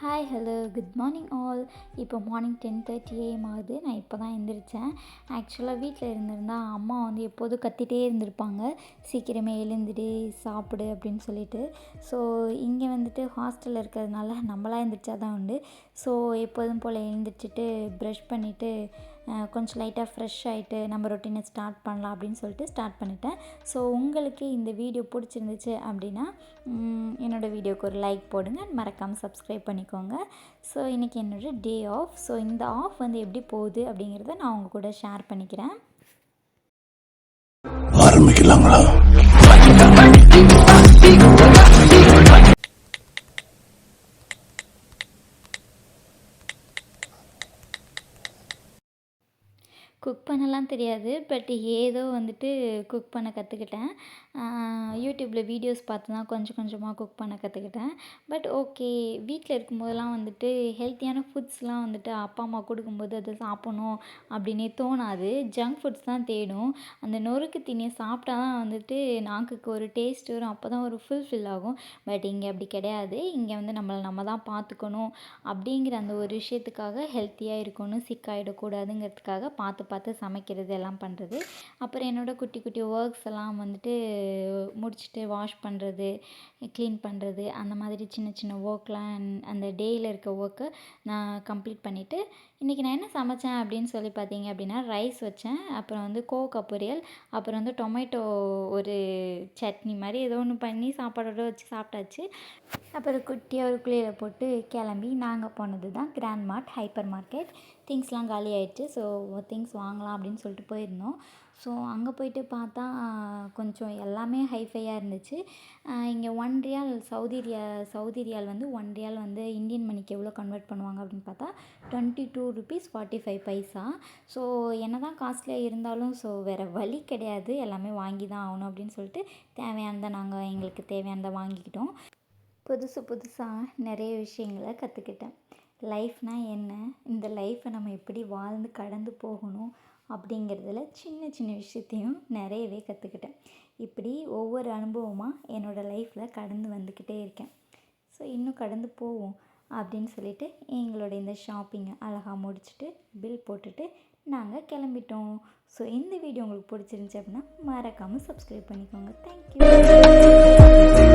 Hi hello good morning all. இப்போ morning 10:30 AM ஆகுது. நான் இப்போ தான் எழுந்திரிச்சேன். ஆக்சுவலாக வீட்டில் இருந்திருந்தால் அம்மா வந்து எப்போதும் கத்திகிட்டே இருந்திருப்பாங்க, சீக்கிரமே எழுந்திரி சாப்பிடு அப்படின்னு சொல்லிட்டு. ஸோ இங்கே வந்துட்டு ஹாஸ்டலில் இருக்கிறதுனால நம்மளாக எழுந்திரிச்சா தான் உண்டு. ஸோ எப்போதும் போல் எழுந்திரிச்சிட்டு ப்ரஷ் பண்ணிவிட்டு கொஞ்சம் லைட்டாக ஃப்ரெஷ் ஆகிட்டு நம்ம ரொட்டீனை ஸ்டார்ட் பண்ணலாம் அப்படின்னு சொல்லிட்டு ஸ்டார்ட் பண்ணிட்டேன். ஸோ உங்களுக்கு இந்த வீடியோ பிடிச்சிருந்துச்சு அப்படின்னா என்னோடய வீடியோவுக்கு ஒரு லைக் போடுங்க, மறக்காமல் சப்ஸ்கிரைப் பண்ணிக்கோங்க. ஸோ இன்றைக்கி என்னோடய டே ஆஃப். ஸோ இந்த ஆஃப் வந்து எப்படி போகுது அப்படிங்கிறத நான் உங்கள் கூட ஷேர் பண்ணிக்கிறேன். ஆரம்பிக்கலாங்களா? குக் பண்ணலாம் தெரியாது, பட் ஏதோ வந்துட்டு குக் பண்ண கற்றுக்கிட்டேன். யூடியூப்பில் வீடியோஸ் பார்த்து தான் கொஞ்சம் கொஞ்சமாக குக் பண்ண கற்றுக்கிட்டேன். பட் ஓகே, வீட்டில் இருக்கும்போதெல்லாம் வந்துட்டு ஹெல்த்தியான ஃபுட்ஸ்லாம் வந்துட்டு அப்பா அம்மா கொடுக்கும்போது அதை சாப்பிட்ணும் அப்படின்னே தோணாது. ஜங்க் ஃபுட்ஸ் தான் தேடும். அந்த நொறுக்கு தீனியை சாப்பிட்டா தான் வந்துட்டு நாக்குக்கு ஒரு டேஸ்ட் வரும், அப்போ தான் ஒரு ஃபில் ஆகும். பட் இங்கே அப்படி கிடையாது. இங்கே வந்து நம்ம தான் பார்த்துக்கணும் அப்படிங்கிற அந்த ஒரு விஷயத்துக்காக, ஹெல்த்தியாக இருக்கணும், சிக்காயிடக்கூடாதுங்கிறதுக்காக பார்த்து சமைக்கிறது எல்லாம் பண்ணுறது. அப்புறம் என்னோடய குட்டி குட்டி ஒர்க்ஸ் எல்லாம் வந்துட்டு முடிச்சுட்டு வாஷ் பண்ணுறது, க்ளீன் பண்ணுறது, அந்த மாதிரி சின்ன சின்ன ஒர்க்லாம் அந்த டேயில் இருக்க ஒர்க்கை நான் கம்ப்ளீட் பண்ணிவிட்டு, இன்றைக்கி நான் என்ன சமைச்சேன் அப்படின்னு சொல்லி பார்த்தீங்க அப்படின்னா, ரைஸ் வச்சேன், அப்புறம் வந்து கோவக்காய் பொரியல், அப்புறம் வந்து டொமேட்டோ ஒரு சட்னி மாதிரி ஏதோ ஒன்று பண்ணி சாப்பாடோடு வச்சு சாப்பிட்டாச்சு. அப்புறம் குட்டியாக ஒரு குளியலை போட்டு கிளம்பி நாங்கள் போனது தான் கிராண்ட் மார்ட் ஹைப்பர் மார்க்கெட். திங்ஸ்லாம் காலி ஆகிடுச்சு. ஸோ திங்ஸ் வாங்கலாம் அப்படின்னு சொல்லிட்டு போயிருந்தோம். ஸோ அங்கே போயிட்டு பார்த்தா கொஞ்சம் எல்லாமே ஹைஃபையாக இருந்துச்சு. இங்கே ரியால் சவுதி ரியால் வந்து ரியால் வந்து இந்தியன் மணிக்கு எவ்வளோ கன்வெர்ட் பண்ணுவாங்க அப்படின்னு பார்த்தா $22.45. ஸோ என்ன தான் காஸ்ட்லியாக இருந்தாலும் ஸோ வேறு வழி கிடையாது, எல்லாமே வாங்கி தான் ஆகணும் அப்படின்னு சொல்லிட்டு தேவையானதை நாங்கள் எங்களுக்கு தேவையானதை வாங்கிக்கிட்டோம். புதுசாக நிறைய விஷயங்களை கற்றுக்கிட்டேன். லைஃப்னால் என்ன, இந்த லைஃப்பை நம்ம எப்படி வாழ்ந்து கடந்து போகணும் அப்படிங்கிறதுல சின்ன சின்ன விஷயத்தையும் நிறையவே கற்றுக்கிட்டேன். இப்படி ஒவ்வொரு அனுபவமாக என்னோடய லைஃப்பில் கடந்து வந்துக்கிட்டே இருக்கேன். ஸோ இன்னும் கடந்து போவோம் அப்படின்னு சொல்லிட்டு எங்களோட இந்த ஷாப்பிங்கை அழகாக முடிச்சுட்டு பில் போட்டுட்டு நாங்கள் கிளம்பிட்டோம். ஸோ இந்த வீடியோ உங்களுக்கு பிடிச்சிருந்துச்சி அப்படின்னா மறக்காமல் சப்ஸ்கிரைப் பண்ணிக்கோங்க. தேங்க்யூ.